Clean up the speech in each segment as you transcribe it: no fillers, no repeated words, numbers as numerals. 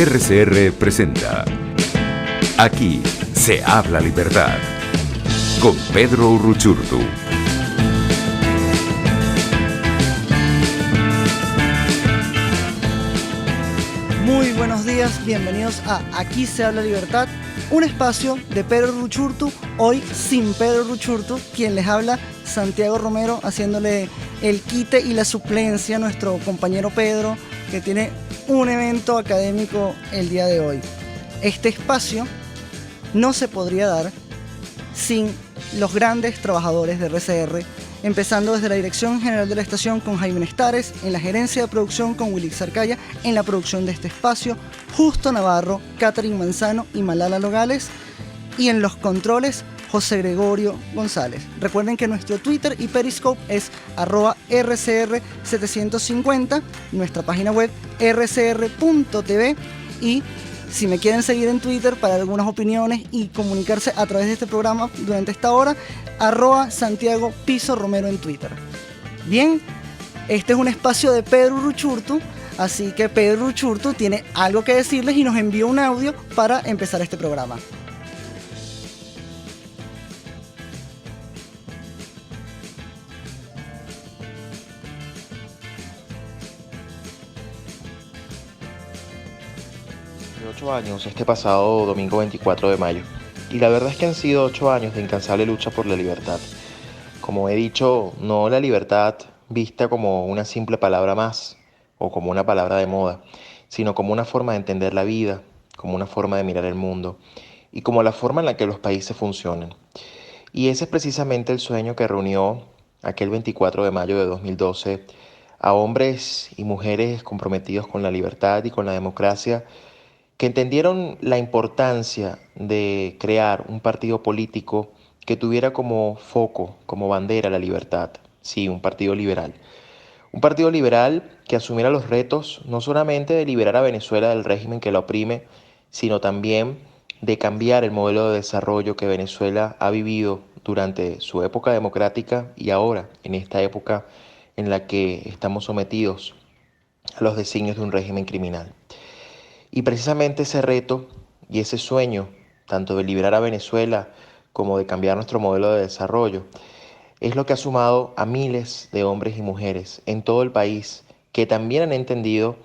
RCR presenta Aquí se habla libertad con Pedro Uruchurtu. Muy buenos días, bienvenidos a Aquí se habla libertad, un espacio de Pedro Uruchurtu, hoy sin Pedro Uruchurtu, quien les habla, Santiago Romero, haciéndole el quite y la suplencia a nuestro compañero Pedro, que tiene un evento académico el día de hoy. Este espacio no se podría dar sin los grandes trabajadores de RCR, empezando desde la Dirección General de la Estación con Jaime Nestares, en la gerencia de producción con Willy Sarcaya, en la producción de este espacio, Justo Navarro, Catherine Manzano y Malala Nogales, y en los controles, José Gregorio González. Recuerden que nuestro Twitter y Periscope es @RCR750, nuestra página web rcr.tv, y si me quieren seguir en Twitter para algunas opiniones y comunicarse a través de este programa durante esta hora, @Santiago Piso Romero en Twitter. Bien, este es un espacio de Pedro Uruchurtu, así que Pedro Uruchurtu tiene algo que decirles y nos envió un audio para empezar este programa. De 8 años este pasado domingo 24 de mayo, y la verdad es que han sido 8 años de incansable lucha por la libertad. Como he dicho, no la libertad vista como una simple palabra más o como una palabra de moda, sino como una forma de entender la vida, como una forma de mirar el mundo y como la forma en la que los países funcionan. Y ese es precisamente el sueño que reunió aquel 24 de mayo de 2012 a hombres y mujeres comprometidos con la libertad y con la democracia, que entendieron la importancia de crear un partido político que tuviera como foco, como bandera, la libertad. Sí, un partido liberal. Un partido liberal que asumiera los retos no solamente de liberar a Venezuela del régimen que la oprime, sino también de cambiar el modelo de desarrollo que Venezuela ha vivido durante su época democrática y ahora, en esta época en la que estamos sometidos a los designios de un régimen criminal. Y precisamente ese reto y ese sueño, tanto de liberar a Venezuela como de cambiar nuestro modelo de desarrollo, es lo que ha sumado a miles de hombres y mujeres en todo el país que también han entendido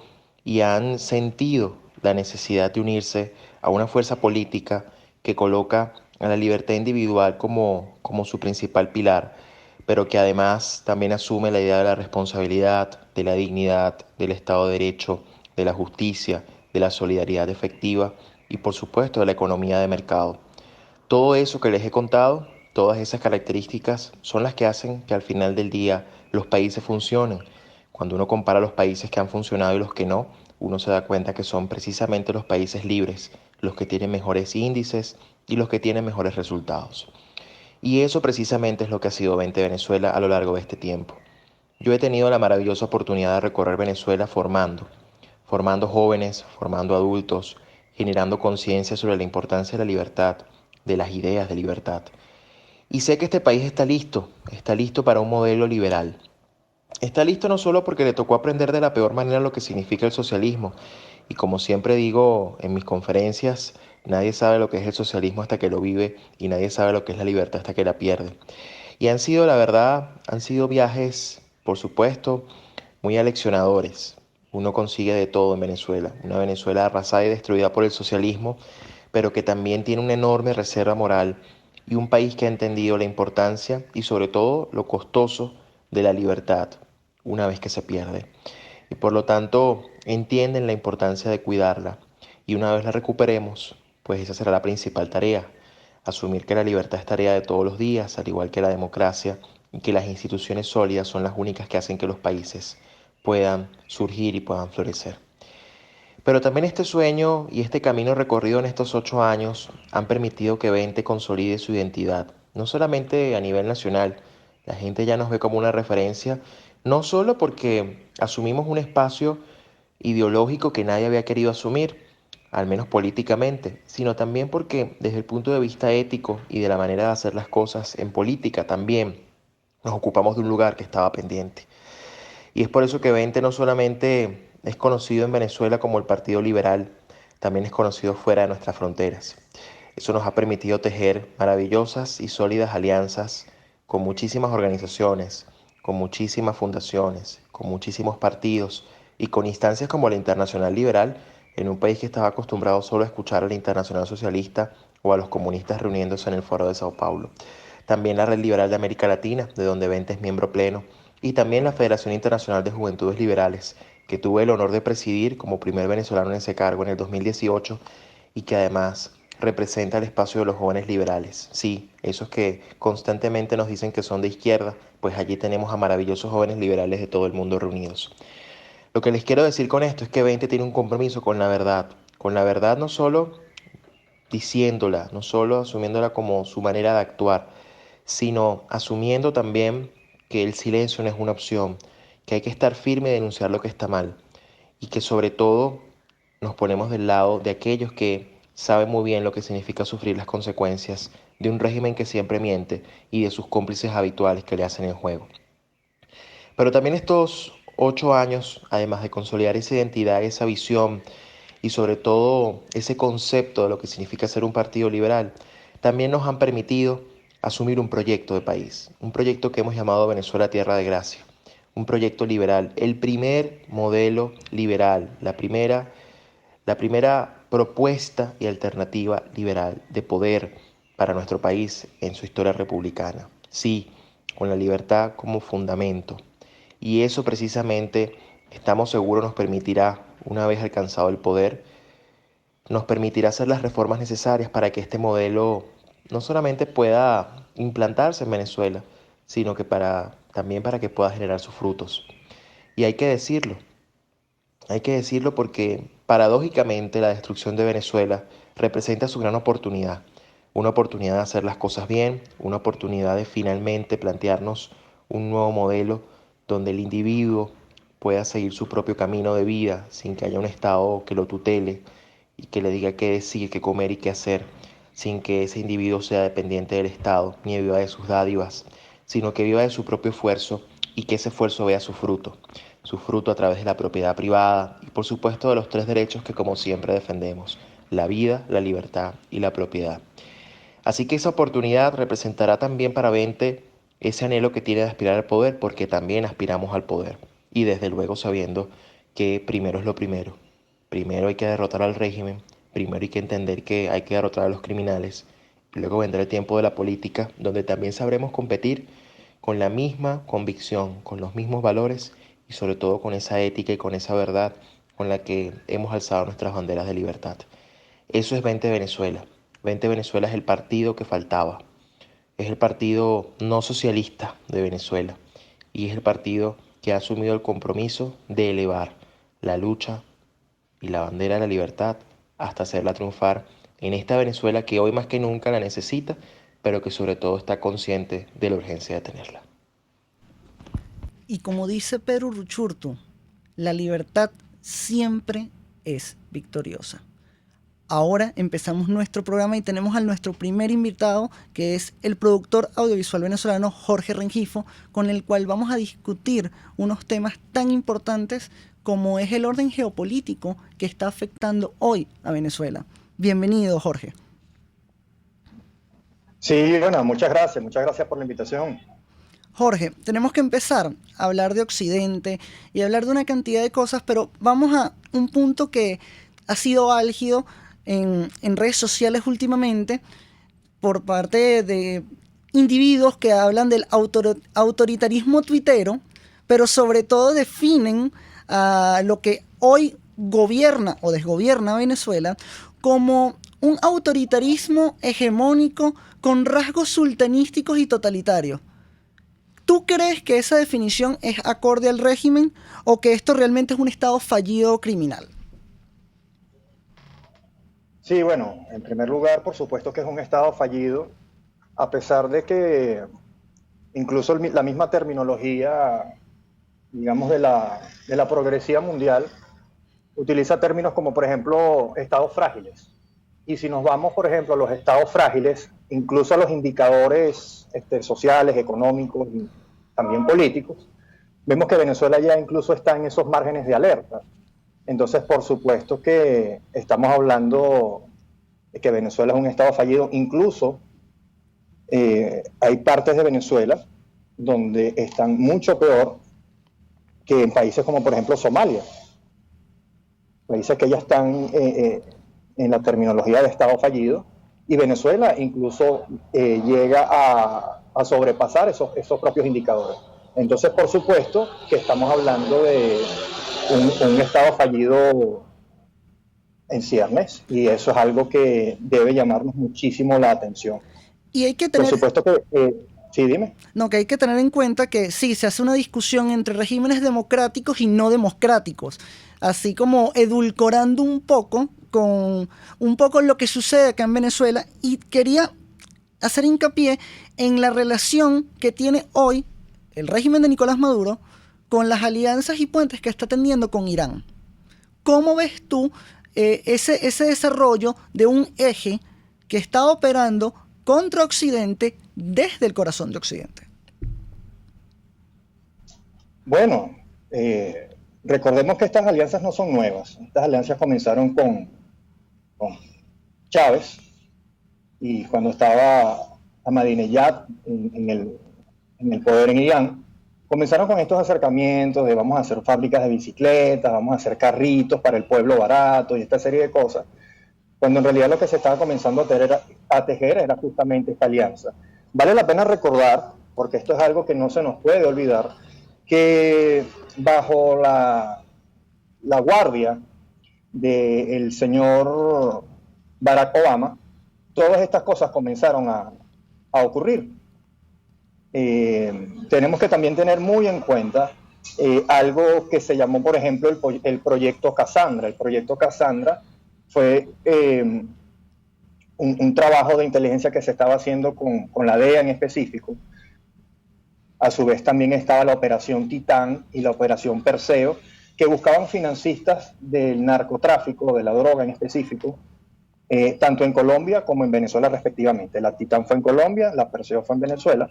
y han sentido la necesidad de unirse a una fuerza política que coloca a la libertad individual como su principal pilar, pero que además también asume la idea de la responsabilidad, de la dignidad, del Estado de Derecho, de la justicia, de la solidaridad efectiva y por supuesto de la economía de mercado. Todo eso que les he contado, todas esas características son las que hacen que al final del día los países funcionen. Cuando uno compara los países que han funcionado y los que no, uno se da cuenta que son precisamente los países libres los que tienen mejores índices y los que tienen mejores resultados. Y eso precisamente es lo que ha sido 20 Venezuela a lo largo de este tiempo. Yo he tenido la maravillosa oportunidad de recorrer Venezuela formando jóvenes, formando adultos, generando conciencia sobre la importancia de la libertad, de las ideas de libertad. Y sé que este país está listo para un modelo liberal. Está listo no solo porque le tocó aprender de la peor manera lo que significa el socialismo, y como siempre digo en mis conferencias, nadie sabe lo que es el socialismo hasta que lo vive y nadie sabe lo que es la libertad hasta que la pierde. Y han sido, la verdad, han sido viajes, por supuesto, muy aleccionadores. Uno consigue de todo en Venezuela, una Venezuela arrasada y destruida por el socialismo, pero que también tiene una enorme reserva moral y un país que ha entendido la importancia y sobre todo lo costoso de la libertad una vez que se pierde. Y por lo tanto entienden la importancia de cuidarla y una vez la recuperemos, pues esa será la principal tarea, asumir que la libertad es tarea de todos los días, al igual que la democracia, y que las instituciones sólidas son las únicas que hacen que los países puedan surgir y puedan florecer. Pero también este sueño y este camino recorrido en estos 8 años han permitido que Vente consolide su identidad, no solamente a nivel nacional. La gente ya nos ve como una referencia, no solo porque asumimos un espacio ideológico que nadie había querido asumir, al menos políticamente, sino también porque desde el punto de vista ético y de la manera de hacer las cosas en política también nos ocupamos de un lugar que estaba pendiente. Y es por eso que Vente no solamente es conocido en Venezuela como el Partido Liberal, también es conocido fuera de nuestras fronteras. Eso nos ha permitido tejer maravillosas y sólidas alianzas con muchísimas organizaciones, con muchísimas fundaciones, con muchísimos partidos y con instancias como la Internacional Liberal, en un país que estaba acostumbrado solo a escuchar a la Internacional Socialista o a los comunistas reuniéndose en el Foro de Sao Paulo. También la Red Liberal de América Latina, de donde Bente es miembro pleno, y también la Federación Internacional de Juventudes Liberales, que tuve el honor de presidir como primer venezolano en ese cargo en el 2018 y que además representa el espacio de los jóvenes liberales. Sí, esos que constantemente nos dicen que son de izquierda, pues allí tenemos a maravillosos jóvenes liberales de todo el mundo reunidos. Lo que les quiero decir con esto es que Bente tiene un compromiso con la verdad no solo diciéndola, no solo asumiéndola como su manera de actuar, sino asumiendo también que el silencio no es una opción, que hay que estar firme y denunciar lo que está mal, y que sobre todo nos ponemos del lado de aquellos que saben muy bien lo que significa sufrir las consecuencias de un régimen que siempre miente y de sus cómplices habituales que le hacen el juego. Pero también estos 8 años, además de consolidar esa identidad, esa visión y sobre todo ese concepto de lo que significa ser un partido liberal, también nos han permitido asumir un proyecto de país, un proyecto que hemos llamado Venezuela Tierra de Gracia, un proyecto liberal, el primer modelo liberal, la primera propuesta y alternativa liberal de poder para nuestro país en su historia republicana. Sí, con la libertad como fundamento. Y eso precisamente, estamos seguros, nos permitirá, una vez alcanzado el poder, nos permitirá hacer las reformas necesarias para que este modelo no solamente pueda implantarse en Venezuela, sino que también para que pueda generar sus frutos. Y hay que decirlo porque paradójicamente la destrucción de Venezuela representa su gran oportunidad, una oportunidad de hacer las cosas bien, una oportunidad de finalmente plantearnos un nuevo modelo donde el individuo pueda seguir su propio camino de vida sin que haya un Estado que lo tutele y que le diga qué decir, qué comer y qué hacer, sin que ese individuo sea dependiente del Estado ni viva de sus dádivas, sino que viva de su propio esfuerzo y que ese esfuerzo vea su fruto a través de la propiedad privada y por supuesto de los tres derechos que como siempre defendemos, la vida, la libertad y la propiedad. Así que esa oportunidad representará también para Bente ese anhelo que tiene de aspirar al poder, porque también aspiramos al poder. Y desde luego sabiendo que primero es lo primero. Primero hay que derrotar al régimen, primero hay que entender que hay que derrotar a los criminales. Y luego vendrá el tiempo de la política, donde también sabremos competir con la misma convicción, con los mismos valores y sobre todo con esa ética y con esa verdad con la que hemos alzado nuestras banderas de libertad. Eso es 20 Venezuela. 20 Venezuela es el partido que faltaba. Es el partido no socialista de Venezuela. Y es el partido que ha asumido el compromiso de elevar la lucha y la bandera de la libertad hasta hacerla triunfar en esta Venezuela que hoy más que nunca la necesita, pero que sobre todo está consciente de la urgencia de tenerla. Y como dice Pedro Ruchurtu, la libertad siempre es victoriosa. Ahora empezamos nuestro programa y tenemos a nuestro primer invitado, que es el productor audiovisual venezolano Jorge Rengifo, con el cual vamos a discutir unos temas tan importantes como es el orden geopolítico que está afectando hoy a Venezuela. Bienvenido, Jorge. Sí, bueno, muchas gracias por la invitación. Jorge, tenemos que empezar a hablar de Occidente y hablar de una cantidad de cosas, pero vamos a un punto que ha sido álgido en redes sociales últimamente por parte de individuos que hablan del autoritarismo tuitero, pero sobre todo definen a lo que hoy gobierna o desgobierna Venezuela como un autoritarismo hegemónico con rasgos sultanísticos y totalitarios. ¿Tú crees que esa definición es acorde al régimen o que esto realmente es un Estado fallido criminal? Sí, bueno, en primer lugar, por supuesto que es un Estado fallido, a pesar de que incluso la misma terminología, digamos, de la progresía mundial, utiliza términos como, por ejemplo, estados frágiles. Y si nos vamos, por ejemplo, a los estados frágiles, incluso a los indicadores sociales, económicos y también políticos, vemos que Venezuela ya incluso está en esos márgenes de alerta. Entonces, por supuesto que estamos hablando de que Venezuela es un estado fallido. Incluso hay partes de Venezuela donde están mucho peor que en países como, por ejemplo, Somalia. Países que ya están en la terminología de estado fallido, y Venezuela incluso llega a sobrepasar esos propios indicadores. Entonces, por supuesto que estamos hablando de un estado fallido en ciernes, y eso es algo que debe llamarnos muchísimo la atención. Y hay que Por tener, supuesto que... sí, dime. no, que hay que tener en cuenta que sí, se hace una discusión entre regímenes democráticos y no democráticos, así como edulcorando un poco con un poco lo que sucede acá en Venezuela, y quería hacer hincapié en la relación que tiene hoy el régimen de Nicolás Maduro con las alianzas y puentes que está tendiendo con Irán. ¿Cómo ves tú ese desarrollo de un eje que está operando contra Occidente desde el corazón de Occidente? Bueno, recordemos que estas alianzas no son nuevas. Estas alianzas comenzaron con Chávez, y cuando estaba Ahmadinejad en el poder en Irán, comenzaron con estos acercamientos de vamos a hacer fábricas de bicicletas, vamos a hacer carritos para el pueblo barato y esta serie de cosas, cuando en realidad lo que se estaba comenzando a tejer era justamente esta alianza. Vale la pena recordar, porque esto es algo que no se nos puede olvidar, que bajo la guardia del señor Barack Obama, todas estas cosas comenzaron a ocurrir. Tenemos que también tener muy en cuenta algo que se llamó, por ejemplo, el proyecto Cassandra. El proyecto Cassandra fue un trabajo de inteligencia que se estaba haciendo con la DEA en específico. A su vez también estaba la operación Titán y la operación Perseo, que buscaban financistas del narcotráfico, de la droga en específico, tanto en Colombia como en Venezuela respectivamente. La Titán fue en Colombia, la Perseo fue en Venezuela.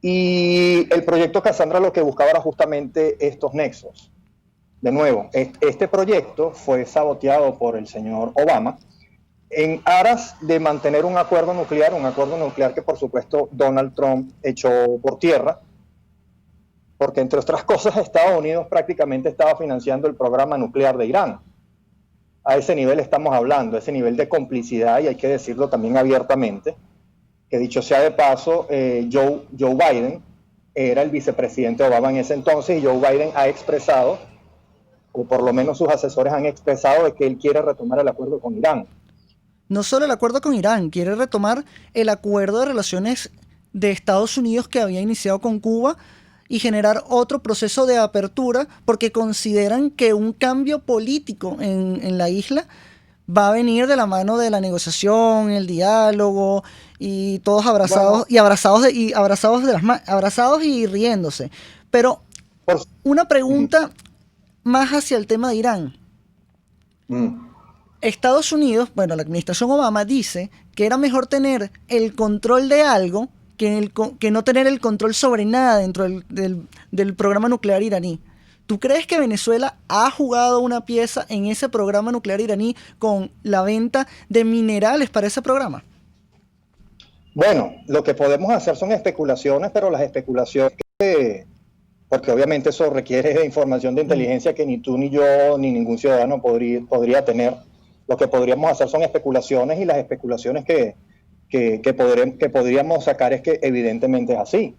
Y el proyecto Cassandra lo que buscaba era justamente estos nexos. De nuevo, este proyecto fue saboteado por el señor Obama en aras de mantener un acuerdo nuclear que por supuesto Donald Trump echó por tierra, porque entre otras cosas Estados Unidos prácticamente estaba financiando el programa nuclear de Irán. A ese nivel estamos hablando, ese nivel de complicidad, y hay que decirlo también abiertamente, que dicho sea de paso, Joe Biden era el vicepresidente Obama en ese entonces, y Joe Biden ha expresado, o por lo menos sus asesores han expresado, de que él quiere retomar el acuerdo con Irán. No solo el acuerdo con Irán, quiere retomar el acuerdo de relaciones de Estados Unidos que había iniciado con Cuba y generar otro proceso de apertura, porque consideran que un cambio político en la isla va a venir de la mano de la negociación, el diálogo, y todos abrazados, bueno, abrazados y riéndose. Pero una pregunta más hacia el tema de Irán. Estados Unidos, bueno, la administración Obama dice que era mejor tener el control de algo que no tener el control sobre nada dentro del programa nuclear iraní. ¿Tú crees que Venezuela ha jugado una pieza en ese programa nuclear iraní con la venta de minerales para ese programa? Bueno, lo que podemos hacer son especulaciones, pero las especulaciones, porque obviamente eso requiere información de inteligencia que ni tú, ni yo, ni ningún ciudadano podría tener. Lo que podríamos hacer son especulaciones, y las especulaciones que podríamos sacar es que evidentemente es así.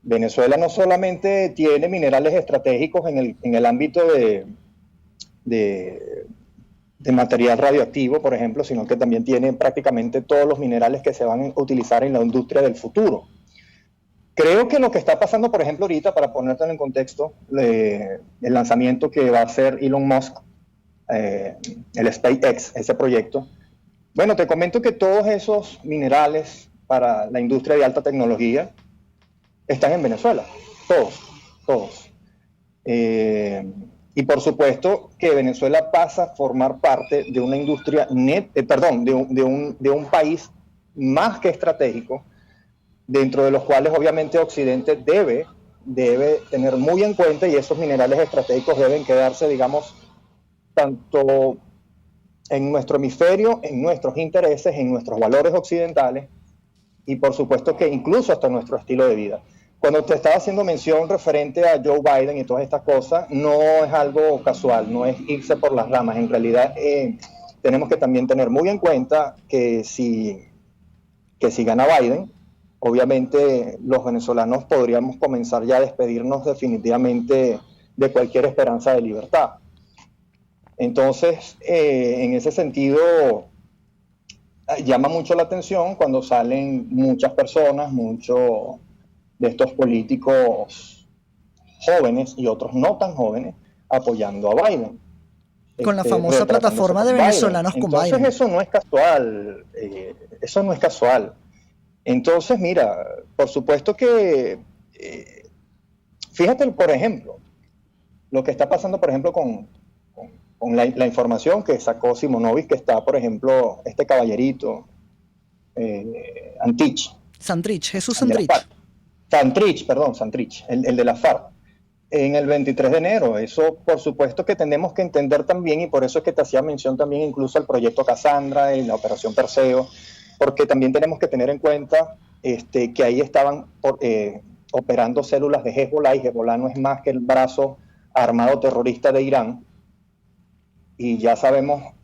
Venezuela no solamente tiene minerales estratégicos en el ámbito de material radioactivo, por ejemplo, sino que también tiene prácticamente todos los minerales que se van a utilizar en la industria del futuro. Creo que lo que está pasando, por ejemplo, ahorita, para ponértelo en contexto, el lanzamiento que va a hacer Elon Musk, el SpaceX, ese proyecto. Bueno, te comento que todos esos minerales para la industria de alta tecnología están en Venezuela, todos. Y por supuesto que Venezuela pasa a formar parte de una industria de un país más que estratégico, dentro de los cuales obviamente Occidente debe tener muy en cuenta, y esos minerales estratégicos deben quedarse, digamos, tanto en nuestro hemisferio, en nuestros intereses, en nuestros valores occidentales y por supuesto que incluso hasta nuestro estilo de vida. Cuando te estaba haciendo mención referente a Joe Biden y todas estas cosas, no es algo casual, no es irse por las ramas. En realidad tenemos que también tener muy en cuenta que si gana Biden, obviamente los venezolanos podríamos comenzar ya a despedirnos definitivamente de cualquier esperanza de libertad. Entonces, en ese sentido, llama mucho la atención cuando salen muchas personas, muchos de estos políticos jóvenes y otros no tan jóvenes apoyando a Biden. Con la famosa plataforma de venezolanos con Biden. Entonces eso no es casual, eso no es casual. Entonces, mira, por supuesto que, fíjate, por ejemplo, lo que está pasando, por ejemplo, con la información que sacó Simonovic, que está, por ejemplo, este caballerito, Jesús Santrich, el de la FARC, en el 23 de enero. Eso, por supuesto, que tenemos que entender también, y por eso es que te hacía mención también incluso al proyecto Cassandra y la operación Perseo, porque también tenemos que tener en cuenta que ahí estaban operando células de Hezbollah, y Hezbollah no es más que el brazo armado terrorista de Irán, y ya sabemos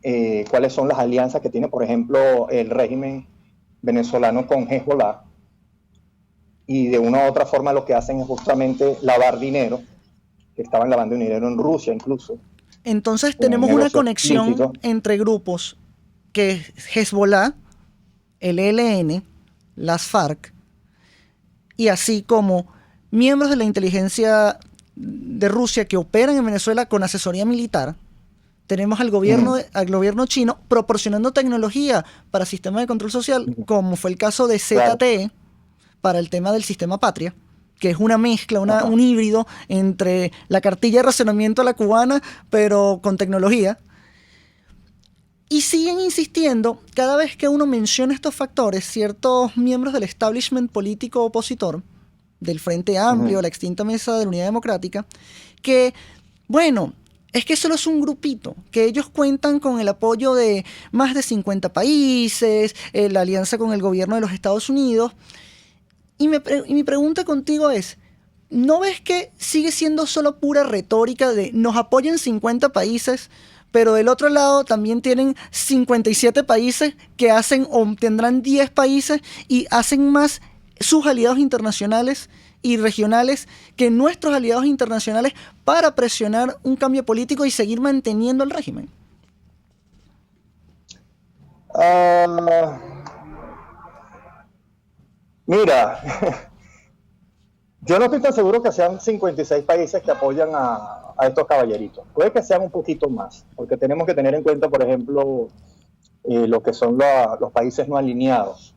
cuáles son las alianzas que tiene, por ejemplo, el régimen venezolano con Hezbollah, y de una u otra forma lo que hacen es justamente lavar dinero, que estaban lavando dinero en Rusia incluso. Entonces tenemos una conexión explícito entre grupos que es Hezbollah, el ELN, las FARC, y así como miembros de la inteligencia de Rusia que operan en Venezuela con asesoría militar. Tenemos al gobierno chino proporcionando tecnología para sistemas de control social, como fue el caso de ZTE, para el tema del sistema Patria, que es una mezcla, un híbrido entre la cartilla de racionamiento a la cubana, pero con tecnología. Y siguen insistiendo, cada vez que uno menciona estos factores, ciertos miembros del establishment político opositor, del Frente Amplio, la extinta Mesa de la Unidad Democrática, que, bueno, es que solo es un grupito, que ellos cuentan con el apoyo de más de 50 países, la alianza con el gobierno de los Estados Unidos. Y mi pregunta contigo es, ¿no ves que sigue siendo solo pura retórica de nos apoyan 50 países, pero del otro lado también tienen 57 países que hacen o tendrán 10 países y hacen más sus aliados internacionales y regionales que nuestros aliados internacionales para presionar un cambio político y seguir manteniendo el régimen? Mira, yo no estoy tan seguro que sean 56 países que apoyan a estos caballeritos. Puede que sean un poquito más, porque tenemos que tener en cuenta, por ejemplo, lo que son los países no alineados.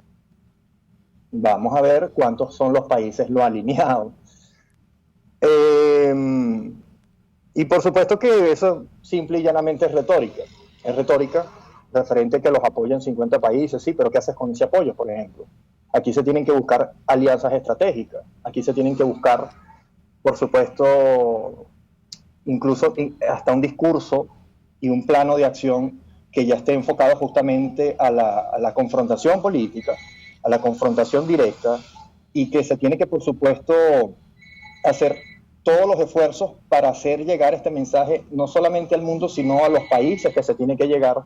Vamos a ver cuántos son los países no alineados. Y por supuesto que eso simple y llanamente es retórica. Es retórica referente a que los apoyan 50 países, sí, pero ¿qué haces con ese apoyo, por ejemplo? Aquí se tienen que buscar alianzas estratégicas. Aquí se tienen que buscar, por supuesto, incluso hasta un discurso y un plano de acción que ya esté enfocado justamente a la confrontación política, a la confrontación directa, y que se tiene que, por supuesto, hacer todos los esfuerzos para hacer llegar este mensaje no solamente al mundo, sino a los países que se tiene que llegar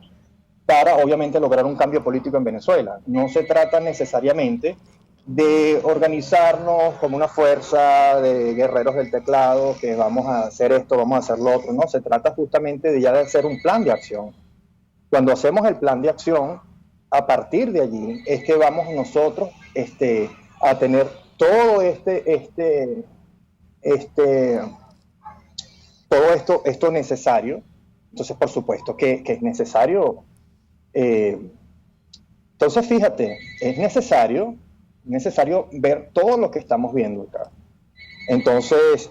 para, obviamente, lograr un cambio político en Venezuela. No se trata necesariamente de organizarnos como una fuerza de guerreros del teclado, que vamos a hacer esto, vamos a hacer lo otro. No, se trata justamente de ya de hacer un plan de acción. Cuando hacemos el plan de acción, a partir de allí es que vamos nosotros a tener todo esto necesario. Entonces, por supuesto que es necesario. Entonces, fíjate, es necesario ver todo lo que estamos viendo acá. Entonces,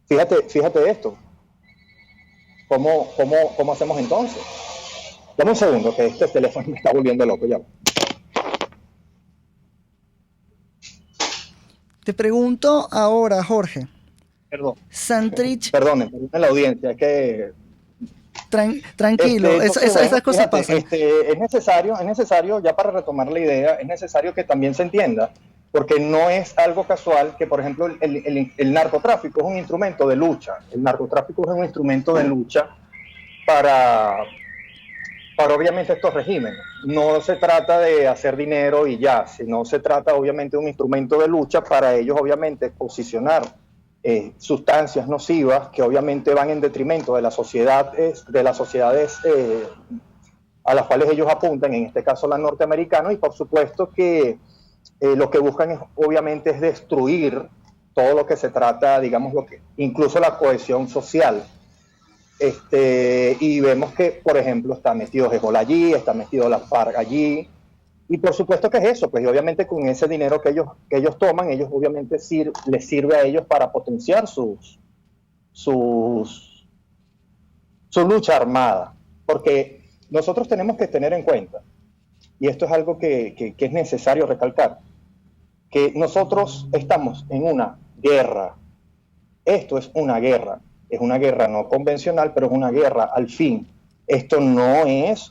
fíjate esto. ¿Cómo hacemos entonces? Dame un segundo, que este teléfono me está volviendo loco ya. Te pregunto ahora, Jorge, Perdón, Santrich, perdón la audiencia, es que tranquilo, entonces, bueno, esas cosas fíjate, pasan. es necesario, ya para retomar la idea, es necesario que también se entienda, porque no es algo casual que, por ejemplo, el narcotráfico es un instrumento de lucha. El narcotráfico es un instrumento de lucha para, para obviamente estos regímenes. No se trata de hacer dinero y ya, sino se trata obviamente de un instrumento de lucha para ellos obviamente posicionar sustancias nocivas que obviamente van en detrimento de, de las sociedades a las cuales ellos apuntan, en este caso la norteamericana, y por supuesto que lo que buscan es obviamente es destruir todo lo que se trata, digamos, incluso la cohesión social. Y vemos que, por ejemplo, está metido Hezbollah allí, está metido la FARC allí, y por supuesto que es eso, pues y obviamente con ese dinero que ellos toman, ellos obviamente les sirve a ellos para potenciar sus, su lucha armada, porque nosotros tenemos que tener en cuenta, y esto es algo que es necesario recalcar, que nosotros estamos en una guerra. Esto es una guerra no convencional, pero es una guerra al fin. Esto no es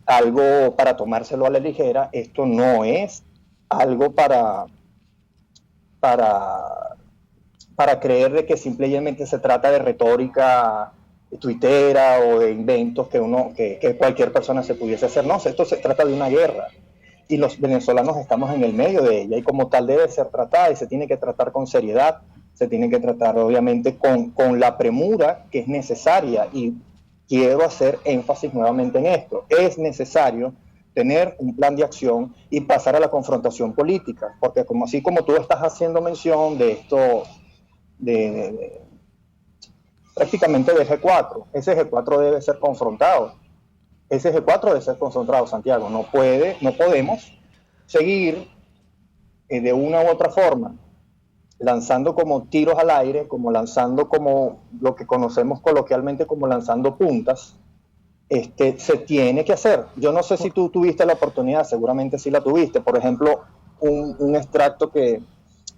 algo para tomárselo a la ligera, esto no es algo para, para creer de que simplemente se trata de retórica tuitera o de inventos que cualquier persona se pudiese hacer. No, esto se trata de una guerra y los venezolanos estamos en el medio de ella y como tal debe ser tratada y se tiene que tratar con seriedad, se tiene que tratar obviamente con la premura que es necesaria y quiero hacer énfasis nuevamente en esto. Es necesario tener un plan de acción y pasar a la confrontación política, porque como así como tú estás haciendo mención de esto, de prácticamente de G4, ese G4 debe ser confrontado. Ese G4 debe ser confrontado, Santiago. No podemos seguir de una u otra forma lanzando como tiros al aire, como lanzando como lo que conocemos coloquialmente como lanzando puntas. Se tiene que hacer. Yo no sé si tú tuviste la oportunidad, seguramente sí la tuviste, por ejemplo, un extracto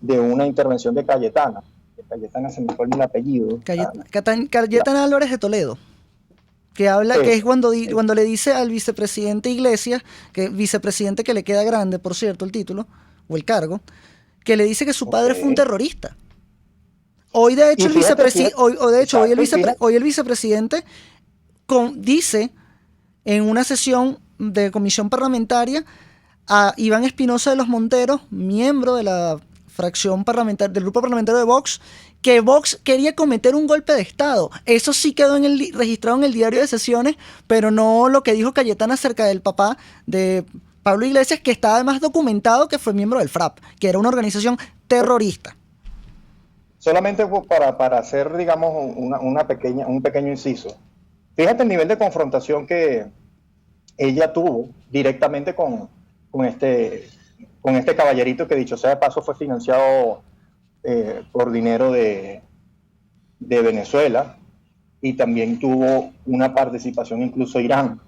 de una intervención de Cayetana. Cayetana se me fue el apellido. Cayetana Álvarez de Toledo, que habla, Sí, que es cuando le dice al vicepresidente Iglesias, que vicepresidente que le queda grande, por cierto, el título, o el cargo, que le dice que su padre fue un terrorista. Hoy, de hecho, hoy el vicepresidente dice en una sesión de comisión parlamentaria a Iván Espinosa de los Monteros, miembro de la fracción parlamentaria del grupo parlamentario de Vox, que Vox quería cometer un golpe de Estado. Eso sí quedó registrado en el diario de sesiones, pero no lo que dijo Cayetana acerca del papá de Pablo Iglesias, que está además documentado que fue miembro del FRAP, que era una organización terrorista. Solamente para hacer, digamos, un pequeño inciso. Fíjate el nivel de confrontación que ella tuvo directamente con este caballerito que, dicho sea de paso, fue financiado por dinero de Venezuela y también tuvo una participación incluso Irán.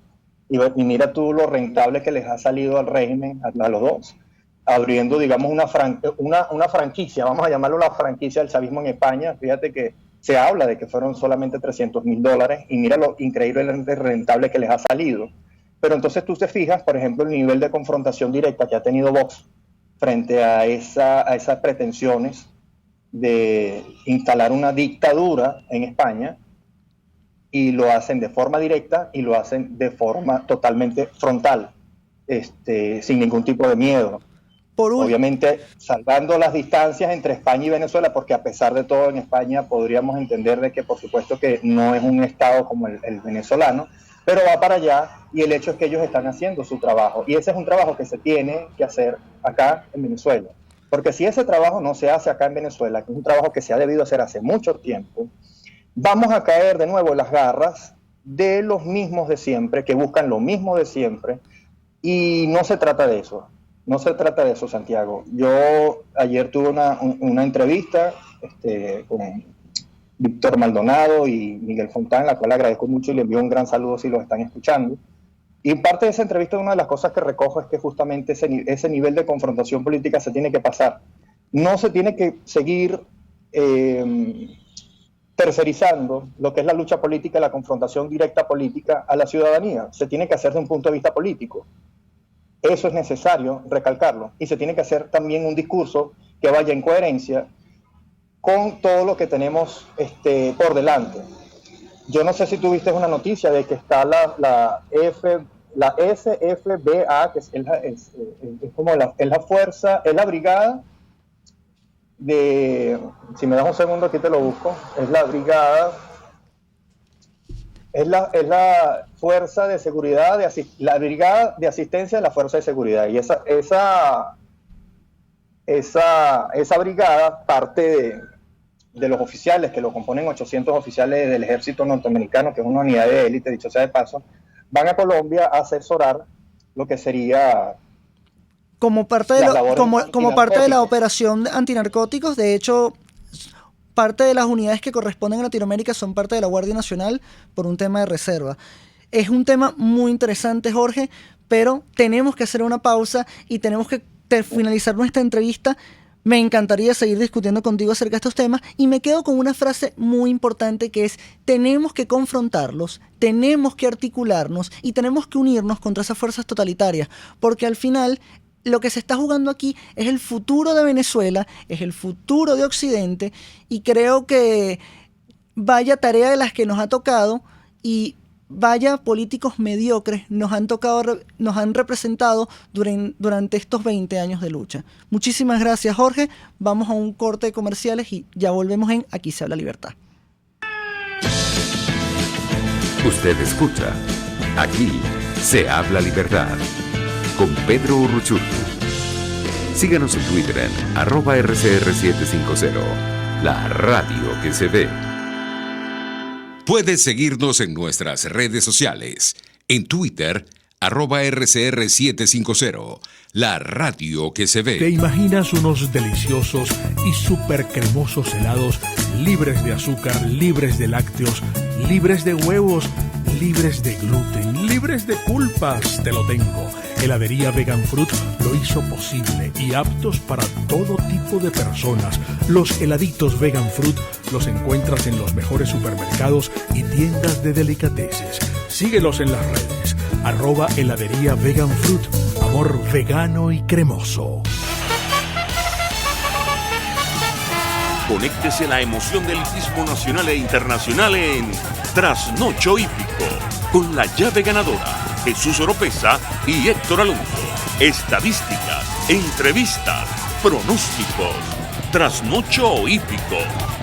Y mira tú lo rentable que les ha salido al régimen, a los dos, abriendo, digamos, una franquicia, vamos a llamarlo la franquicia del chavismo en España. Fíjate que se habla de que fueron solamente $300,000 y mira lo increíblemente rentable que les ha salido. Pero entonces tú te fijas, por ejemplo, el nivel de confrontación directa que ha tenido Vox frente a esas pretensiones de instalar una dictadura en España, y lo hacen de forma directa y lo hacen de forma totalmente frontal, sin ningún tipo de miedo. Obviamente salvando las distancias entre España y Venezuela, porque a pesar de todo en España podríamos entender de que por supuesto que no es un estado como el venezolano, pero va para allá y el hecho es que ellos están haciendo su trabajo y ese es un trabajo que se tiene que hacer acá en Venezuela, porque si ese trabajo no se hace acá en Venezuela, que es un trabajo que se ha debido hacer hace mucho tiempo, vamos a caer de nuevo en las garras de los mismos de siempre, que buscan lo mismo de siempre, y no se trata de eso. No se trata de eso, Santiago. Yo ayer tuve una entrevista con Víctor Maldonado y Miguel Fontán, la cual agradezco mucho y le envío un gran saludo si los están escuchando. Y parte de esa entrevista, una de las cosas que recojo es que justamente ese nivel de confrontación política se tiene que pasar. No se tiene que seguir tercerizando lo que es la lucha política, la confrontación directa política a la ciudadanía. Se tiene que hacer desde un punto de vista político. Eso es necesario recalcarlo. Y se tiene que hacer también un discurso que vaya en coherencia con todo lo que tenemos por delante. Yo no sé si tuviste una noticia de que está la SFBA, que es la fuerza, es la brigada de, si me das un segundo aquí te lo busco, es la brigada, es la fuerza de seguridad, la brigada de asistencia de la fuerza de seguridad, y esa brigada parte de los oficiales, que lo componen 800 oficiales del ejército norteamericano, que es una unidad de élite, dicho sea de paso, van a Colombia a asesorar lo que sería como parte de la operación antinarcóticos. De hecho, parte de las unidades que corresponden a Latinoamérica son parte de la Guardia Nacional por un tema de reserva. Es un tema muy interesante, Jorge, pero tenemos que hacer una pausa y tenemos que finalizar nuestra entrevista. Me encantaría seguir discutiendo contigo acerca de estos temas y me quedo con una frase muy importante que es: tenemos que confrontarlos, tenemos que articularnos y tenemos que unirnos contra esas fuerzas totalitarias, porque al final lo que se está jugando aquí es el futuro de Venezuela, es el futuro de Occidente, y creo que vaya tarea de las que nos ha tocado y vaya políticos mediocres nos han representado durante estos 20 años de lucha. Muchísimas gracias, Jorge. Vamos a un corte de comerciales y ya volvemos en Aquí se habla libertad. Usted escucha Aquí se habla libertad con Pedro Urruchurtu. Síganos en Twitter en @RCR750, la radio que se ve. Puedes seguirnos en nuestras redes sociales. En Twitter, @RCR750, la radio que se ve. ¿Te imaginas unos deliciosos y súper cremosos helados libres de azúcar, libres de lácteos, libres de huevos, libres de gluten, libres de pulpas? Te lo tengo. Heladería Vegan Fruit lo hizo posible y aptos para todo tipo de personas. Los heladitos Vegan Fruit los encuentras en los mejores supermercados y tiendas de delicateces. Síguelos en las redes. @heladería Vegan Fruit. Amor vegano y cremoso. Conéctese a la emoción del hippismo nacional e internacional en Trasnocho Hípico, con la llave ganadora, Jesús Oropesa y Héctor Alonso. Estadísticas, entrevistas, pronósticos. Trasnocho Hípico,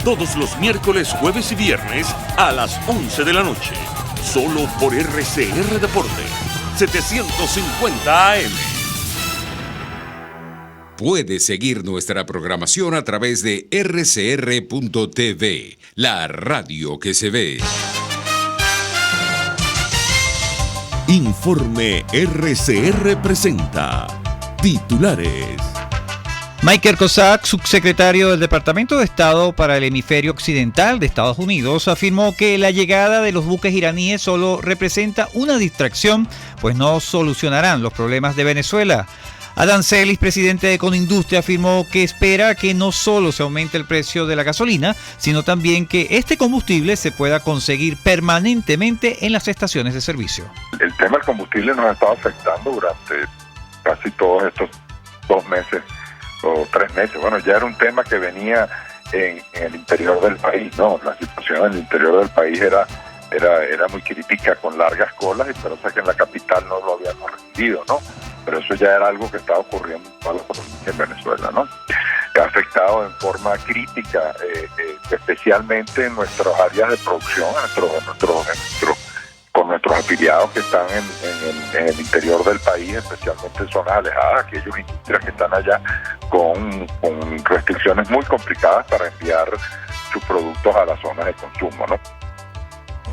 todos los miércoles, jueves y viernes a las 11 de la noche. Solo por RCR Deportes, 750 AM. Puede seguir nuestra programación a través de rcr.tv, la radio que se ve. Informe RCR presenta titulares. Michael Cossack, subsecretario del Departamento de Estado para el Hemisferio Occidental de Estados Unidos, afirmó que la llegada de los buques iraníes solo representa una distracción, pues no solucionarán los problemas de Venezuela. Adam Celis, presidente de Conindustria, afirmó que espera que no solo se aumente el precio de la gasolina, sino también que este combustible se pueda conseguir permanentemente en las estaciones de servicio. El tema del combustible nos ha estado afectando durante casi todos estos 2 meses o 3 meses. Bueno, ya era un tema que venía en el interior del país, ¿no? La situación en el interior del país era muy crítica, con largas colas, y pero que en la capital no lo habíamos recibido, ¿no? Pero eso ya era algo que estaba ocurriendo en todas las provincias en Venezuela, ¿no? Ha afectado en forma crítica, especialmente en nuestras áreas de producción, con nuestros afiliados que están en el interior del país, especialmente en zonas alejadas, aquellos industrias que están allá con restricciones muy complicadas para enviar sus productos a las zonas de consumo, ¿no?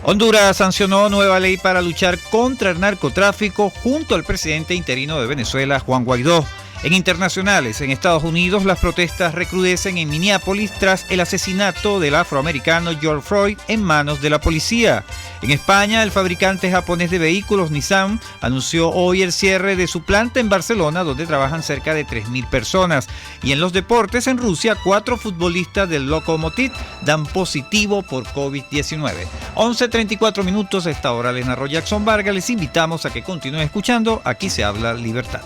Honduras sancionó nueva ley para luchar contra el narcotráfico junto al presidente interino de Venezuela, Juan Guaidó. En internacionales, en Estados Unidos, las protestas recrudecen en Minneapolis tras el asesinato del afroamericano George Floyd en manos de la policía. En España, el fabricante japonés de vehículos Nissan anunció hoy el cierre de su planta en Barcelona, donde trabajan cerca de 3.000 personas. Y en los deportes, en Rusia, 4 futbolistas del Lokomotiv dan positivo por COVID-19. 11:34 minutos, a esta hora les narró Jackson Vargas. Les invitamos a que continúen escuchando Aquí se habla libertad.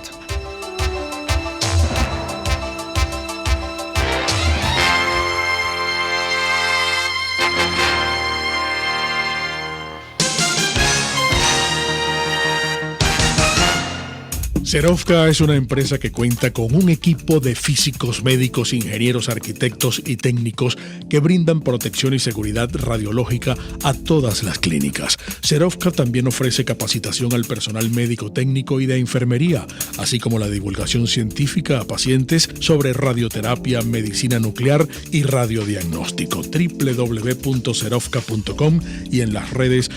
Serovka es una empresa que cuenta con un equipo de físicos, médicos, ingenieros, arquitectos y técnicos que brindan protección y seguridad radiológica a todas las clínicas. Serovka también ofrece capacitación al personal médico, técnico y de enfermería, así como la divulgación científica a pacientes sobre radioterapia, medicina nuclear y radiodiagnóstico. www.serovka.com y en las redes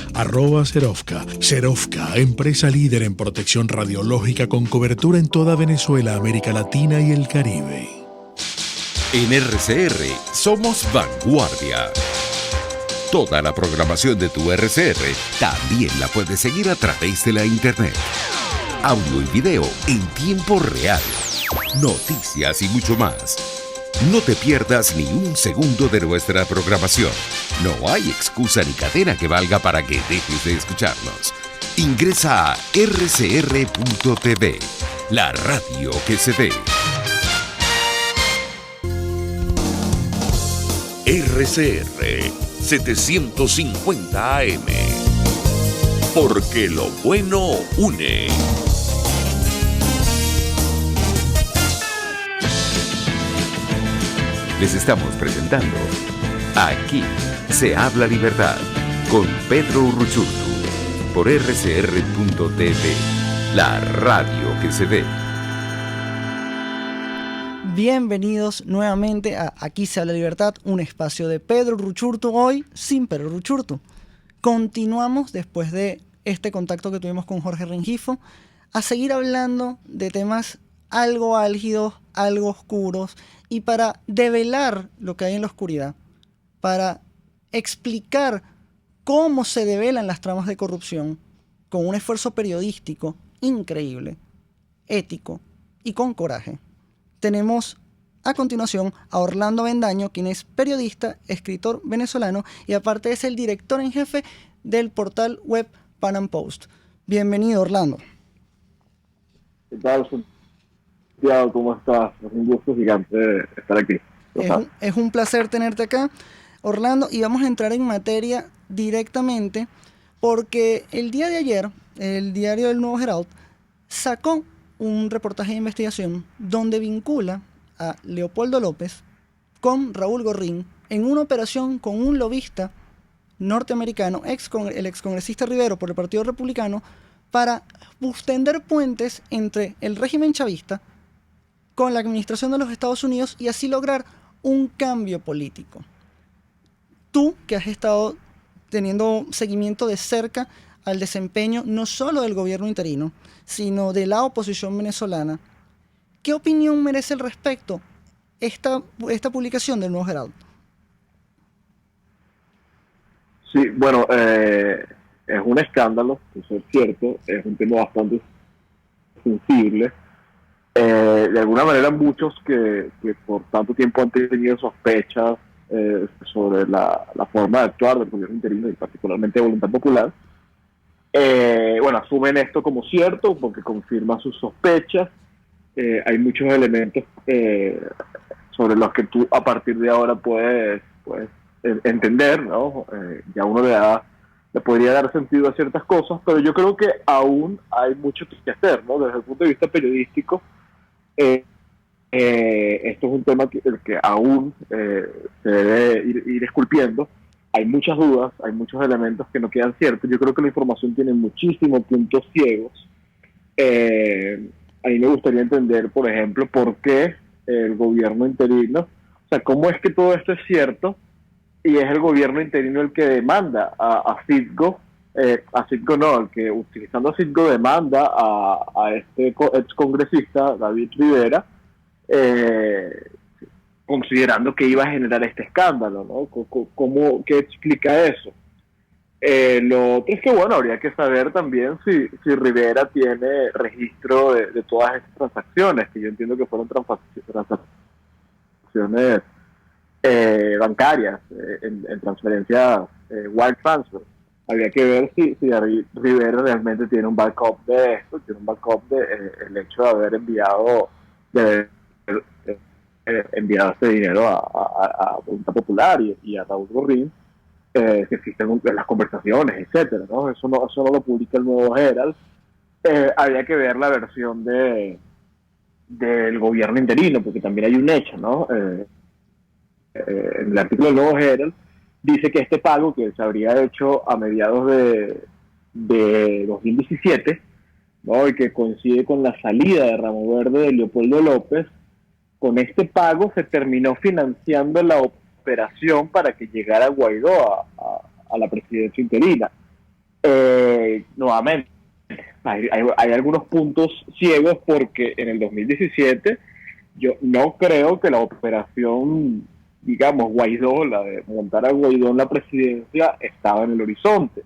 @Serovka. Serovka, empresa líder en protección radiológica con cobertura en toda Venezuela, América Latina y el Caribe. En RCR somos vanguardia. Toda la programación de tu RCR también la puedes seguir a través de la internet. Audio y video en tiempo real. Noticias y mucho más. No te pierdas ni un segundo de nuestra programación. No hay excusa ni cadena que valga para que dejes de escucharnos. Ingresa a rcr.tv, la radio que se ve. RCR 750 AM. Porque lo bueno une. Les estamos presentando Aquí se habla libertad con Pedro Urruchurtu por rcr.tv, la radio que se ve. Bienvenidos nuevamente a Aquí se habla libertad, un espacio de Pedro Urruchurtu, hoy sin Pedro Urruchurtu. Continuamos después de este contacto que tuvimos con Jorge Rengifo a seguir hablando de temas algo álgidos, algo oscuros, y para develar lo que hay en la oscuridad, para explicar cómo se develan las tramas de corrupción con un esfuerzo periodístico increíble, ético y con coraje. Tenemos a continuación a Orlando Avendaño, quien es periodista, escritor venezolano y aparte es el director en jefe del portal web Pan Am Post. Bienvenido, Orlando. ¿Qué tal, Santiago? ¿Cómo estás? Es un gusto gigante estar aquí. Es un placer tenerte acá, Orlando, y vamos a entrar en materia directamente porque el día de ayer el diario del Nuevo Herald sacó un reportaje de investigación donde vincula a Leopoldo López con Raúl Gorrín en una operación con un lobista norteamericano, el excongresista Rivero por el Partido Republicano, para tender puentes entre el régimen chavista con la administración de los Estados Unidos y así lograr un cambio político. Tú, que has estado teniendo seguimiento de cerca al desempeño no solo del gobierno interino, sino de la oposición venezolana, ¿qué opinión merece al respecto esta publicación del Nuevo Herald? Sí, bueno, es un escándalo, eso es cierto, es un tema bastante sensible. De alguna manera muchos que por tanto tiempo han tenido sospechas sobre la forma de actuar del gobierno interino y particularmente de Voluntad Popular, asumen esto como cierto porque confirma sus sospechas. Hay muchos elementos sobre los que tú a partir de ahora puedes entender, ¿no? Ya uno le podría dar sentido a ciertas cosas, pero yo creo que aún hay mucho que hacer, ¿no? Desde el punto de vista periodístico, esto es un tema que aún se debe ir esculpiendo. Hay muchas dudas, hay muchos elementos que no quedan ciertos. Yo creo que la información tiene muchísimos puntos ciegos. A mí me gustaría entender, por ejemplo, por qué el gobierno interino, o sea, cómo es que todo esto es cierto y es el gobierno interino el que demanda a Citgo Citgo no, el que utilizando a Citgo demanda a este ex congresista, David Rivera, considerando que iba a generar este escándalo, ¿no? ¿Qué explica eso? Lo otro es que, bueno, habría que saber también si Rivera tiene registro de todas estas transacciones, que yo entiendo que fueron transacciones bancarias, en transferencias wire transfer. Habría que ver si Rivera realmente tiene un backup de esto, tiene un backup de el hecho de haber enviado este dinero a Voluntad Popular y a Raúl Gorrín, que existen las conversaciones, etcétera, ¿no? Eso no lo publica el Nuevo Herald. Habría que ver la versión del gobierno interino, porque también hay un hecho, ¿no? En el artículo del Nuevo Herald dice que este pago, que se habría hecho a mediados de 2017, ¿no? Y que coincide con la salida de Ramo Verde de Leopoldo López, con este pago se terminó financiando la operación para que llegara Guaidó a la presidencia interina. Nuevamente, hay algunos puntos ciegos, porque en el 2017 yo no creo que la operación, digamos, Guaidó, la de montar a Guaidó en la presidencia, estaba en el horizonte.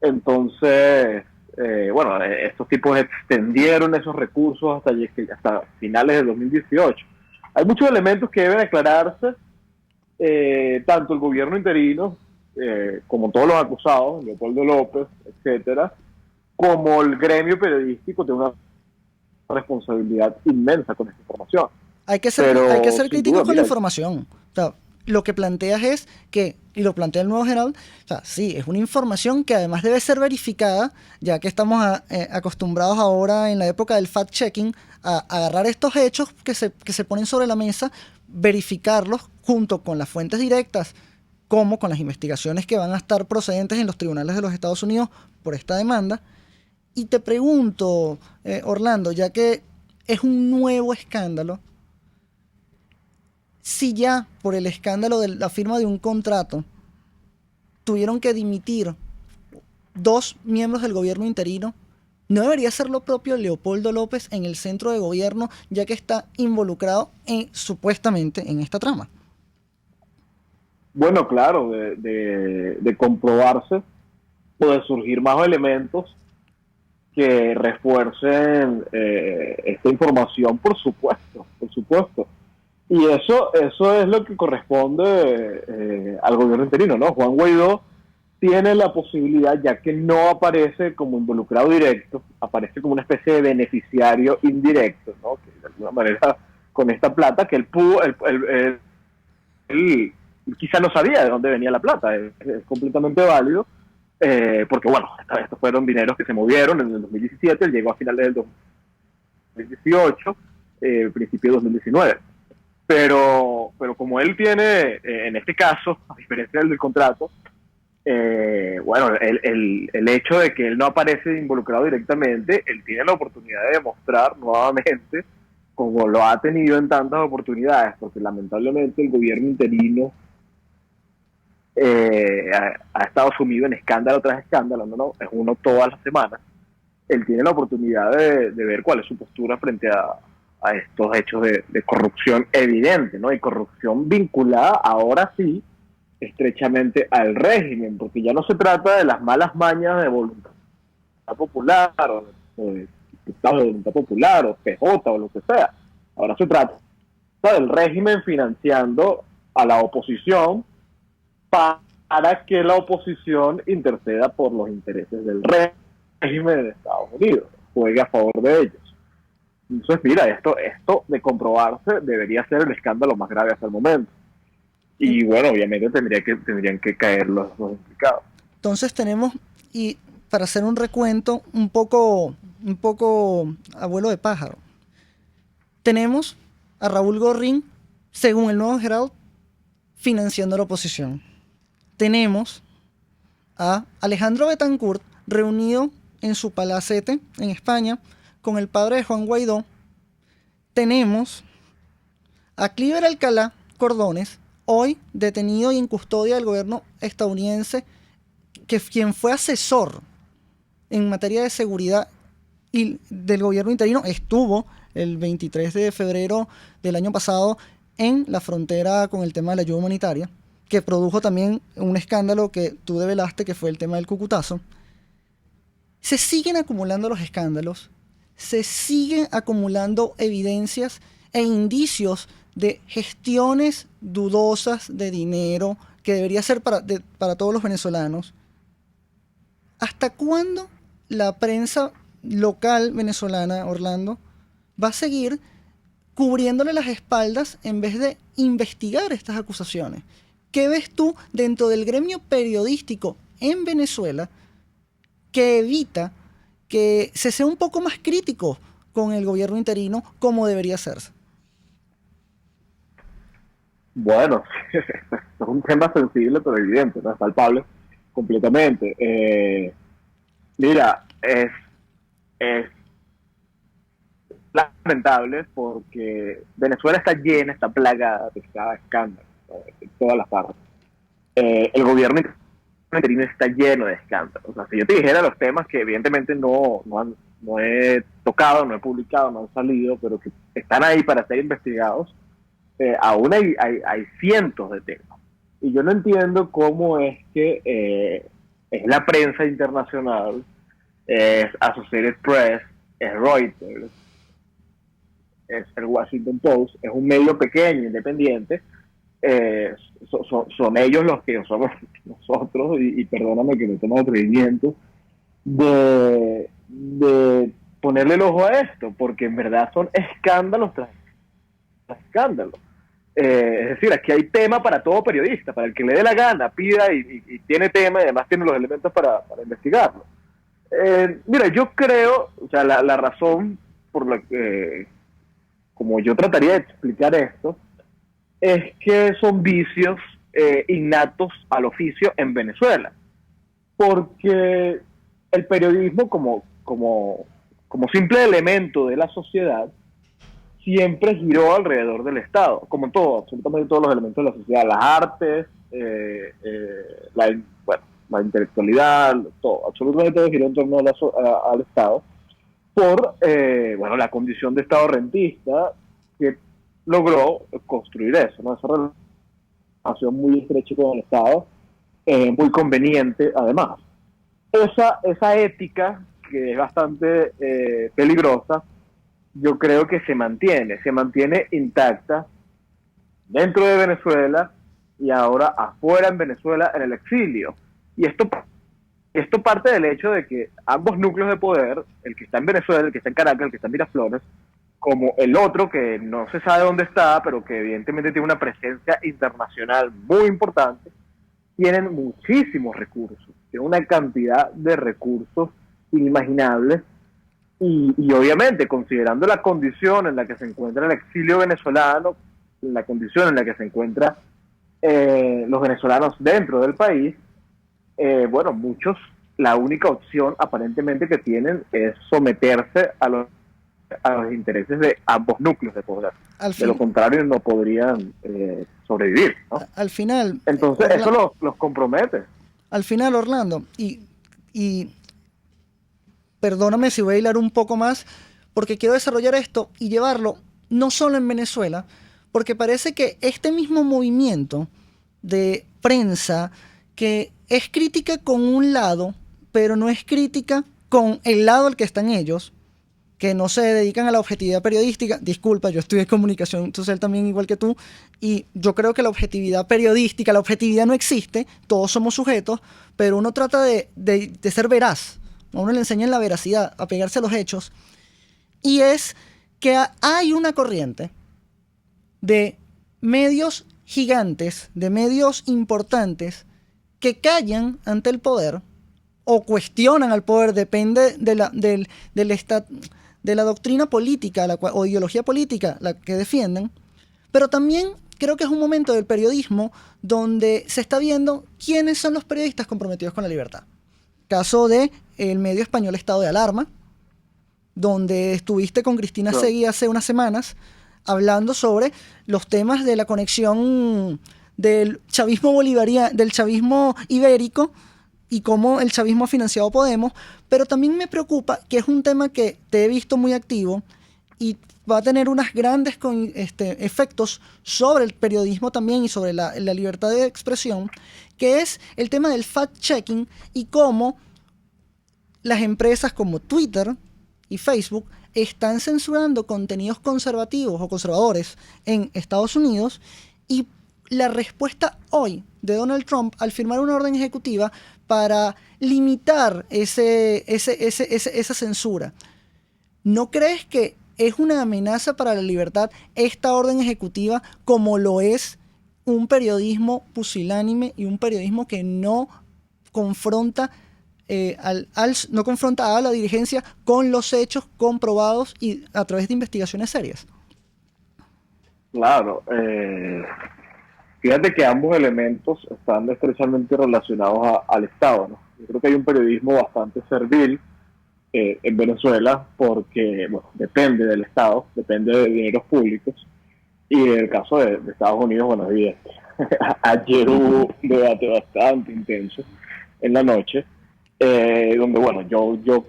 Entonces, bueno, estos tipos extendieron esos recursos hasta finales del 2018. Hay muchos elementos que deben aclararse, tanto el gobierno interino, como todos los acusados, Leopoldo López, etcétera, como el gremio periodístico tiene una responsabilidad inmensa con esta información. Hay que ser críticos con la información. O sea, lo que planteas es que, y lo plantea el Nuevo Herald, o sea, sí, es una información que además debe ser verificada, ya que estamos acostumbrados ahora en la época del fact-checking a agarrar estos hechos que se ponen sobre la mesa, verificarlos junto con las fuentes directas, como con las investigaciones que van a estar procedentes en los tribunales de los Estados Unidos por esta demanda. Y te pregunto, Orlando, ya que es un nuevo escándalo, si ya por el escándalo de la firma de un contrato tuvieron que dimitir 2 miembros del gobierno interino, ¿no debería ser lo propio Leopoldo López en el centro de gobierno, ya que está involucrado supuestamente en esta trama? Bueno, claro, de comprobarse o de surgir más elementos que refuercen esta información, por supuesto. Y eso es lo que corresponde al gobierno interino, ¿no? Juan Guaidó tiene la posibilidad, ya que no aparece como involucrado directo, aparece como una especie de beneficiario indirecto, ¿no? Que de alguna manera, con esta plata, que él quizá no sabía de dónde venía la plata, es completamente válido, porque bueno, estos fueron dineros que se movieron en el 2017, él llegó a finales del 2018, principio de 2019. Pero como él tiene, en este caso, a diferencia del contrato, bueno, el hecho de que él no aparece involucrado directamente, él tiene la oportunidad de demostrar nuevamente, como lo ha tenido en tantas oportunidades, porque lamentablemente el gobierno interino ha estado sumido en escándalo tras escándalo, ¿no? Es uno todas las semanas. Él tiene la oportunidad de ver cuál es su postura frente a estos hechos de corrupción evidente, ¿no? Y corrupción vinculada ahora sí estrechamente al régimen, porque ya no se trata de las malas mañas de Voluntad Popular o de diputados de Voluntad Popular o PJ o lo que sea. Ahora se trata del régimen financiando a la oposición para que la oposición interceda por los intereses del régimen de Estados Unidos, juegue a favor de ellos. Entonces, mira, esto de comprobarse debería ser el escándalo más grave hasta el momento. Y bueno, obviamente tendrían que caer los implicados. Entonces tenemos, y para hacer un recuento un poco abuelo de pájaro, tenemos a Raúl Gorrín, según el Nuevo Herald, financiando la oposición. Tenemos a Alejandro Betancourt reunido en su palacete en España con el padre de Juan Guaidó. Tenemos a Cliver Alcalá Cordones, hoy detenido y en custodia del gobierno estadounidense, quien fue asesor en materia de seguridad y del gobierno interino, estuvo el 23 de febrero del año pasado en la frontera con el tema de la ayuda humanitaria, que produjo también un escándalo que tú develaste, que fue el tema del Cucutazo. Se siguen acumulando los escándalos, se siguen acumulando evidencias e indicios de gestiones dudosas de dinero que debería ser para todos los venezolanos. ¿Hasta cuándo la prensa local venezolana, Orlando, va a seguir cubriéndole las espaldas en vez de investigar estas acusaciones? ¿Qué ves tú dentro del gremio periodístico en Venezuela que evita que se sea un poco más crítico con el gobierno interino como debería hacerse? Bueno, es un tema sensible pero evidente, ¿no? Es palpable completamente. Mira, es lamentable porque Venezuela está llena, está plagada de cada escándalo, ¿no? En todas las partes. El gobierno interino está lleno de escándalos. O sea, si yo te dijera los temas que evidentemente no he tocado, no he publicado, no han salido, pero que están ahí para ser investigados, aún hay cientos de temas. Y yo no entiendo cómo es que es la prensa internacional, es Associated Press, es Reuters, es el Washington Post, es un medio pequeño, independiente, son ellos los que somos nosotros, y perdóname que me tomo atrevimiento, de ponerle el ojo a esto, porque en verdad son escándalos tras escándalos. Es decir, aquí hay tema para todo periodista, para el que le dé la gana, pida y tiene tema y además tiene los elementos para investigarlo. Mira, yo creo, o sea, la razón por la que, como yo trataría de explicar esto, es que son vicios innatos al oficio en Venezuela, porque el periodismo como simple elemento de la sociedad siempre giró alrededor del Estado, como todo, absolutamente todos los elementos de la sociedad, las artes, la intelectualidad, todo, absolutamente todo giró en torno al Estado, por la condición de Estado rentista que logró construir eso, ¿no? Esa relación muy estrecha con el Estado, muy conveniente además. Esa ética, que es bastante peligrosa, yo creo que se mantiene intacta dentro de Venezuela y ahora afuera en Venezuela, en el exilio. Y esto parte del hecho de que ambos núcleos de poder, el que está en Venezuela, el que está en Caracas, el que está en Miraflores, como el otro que no se sabe dónde está, pero que evidentemente tiene una presencia internacional muy importante, tienen muchísimos recursos, tienen una cantidad de recursos inimaginables. Y obviamente, considerando la condición en la que se encuentra el exilio venezolano, la condición en la que se encuentran los venezolanos dentro del país, muchos, la única opción aparentemente que tienen es someterse a los intereses de ambos núcleos de poder. De lo contrario, no podrían sobrevivir, ¿no? Al final... Entonces, Orlando, eso los compromete. Al final, Orlando, y perdóname si voy a hilar un poco más, porque quiero desarrollar esto y llevarlo no solo en Venezuela, porque parece que este mismo movimiento de prensa que es crítica con un lado, pero no es crítica con el lado al que están ellos, que no se dedican a la objetividad periodística. Disculpa, yo estudié comunicación social también igual que tú, y yo creo que la objetividad periodística, la objetividad no existe, todos somos sujetos, pero uno trata de ser veraz. A uno le enseñan la veracidad, a pegarse a los hechos, y es que hay una corriente de medios gigantes, de medios importantes, que callan ante el poder o cuestionan al poder, depende de la doctrina política o ideología política la que defienden, pero también creo que es un momento del periodismo donde se está viendo quiénes son los periodistas comprometidos con la libertad. Caso de el medio español Estado de Alarma, donde estuviste con Cristina Seguí hace unas semanas hablando sobre los temas de la conexión del chavismo bolivariano, del chavismo ibérico y cómo el chavismo ha financiado Podemos, pero también me preocupa que es un tema que te he visto muy activo y va a tener unos grandes efectos sobre el periodismo también y sobre la libertad de expresión, que es el tema del fact-checking y cómo las empresas como Twitter y Facebook están censurando contenidos conservativos o conservadores en Estados Unidos, y la respuesta hoy de Donald Trump al firmar una orden ejecutiva para limitar esa censura. ¿No crees que es una amenaza para la libertad esta orden ejecutiva, como lo es un periodismo pusilánime y un periodismo que no confronta no confronta a la dirigencia con los hechos comprobados y a través de investigaciones serias? Claro, fíjate que ambos elementos están estrechamente relacionados al Estado, ¿no? Yo creo que hay un periodismo bastante servil en Venezuela porque, bueno, depende del Estado, depende de dineros públicos, y en el caso de Estados Unidos, bueno, evidente. Ayer hubo un debate bastante intenso en la noche, donde, bueno, yo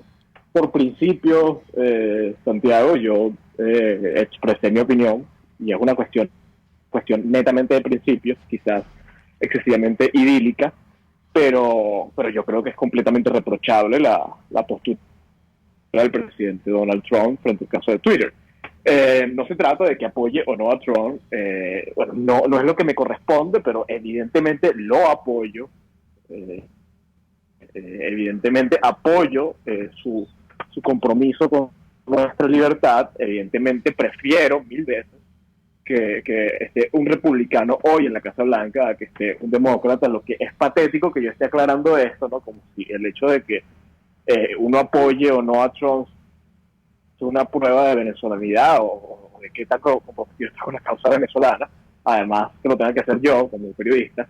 por principio, Santiago, yo expresé mi opinión, y es una cuestión netamente de principios, quizás excesivamente idílica, pero yo creo que es completamente reprochable la postura del presidente Donald Trump frente al caso de Twitter. No se trata de que apoye o no a Trump, bueno, no es lo que me corresponde, pero evidentemente lo apoyo, evidentemente apoyo su compromiso con nuestra libertad. Evidentemente prefiero 1000 veces que esté un republicano hoy en la Casa Blanca a que esté un demócrata, lo que es patético que yo esté aclarando esto, ¿no? Como si el hecho de que uno apoye o no a Trump es una prueba de venezolanidad o de qué tan comprometido está con la causa venezolana, además que lo tenga que hacer yo como periodista.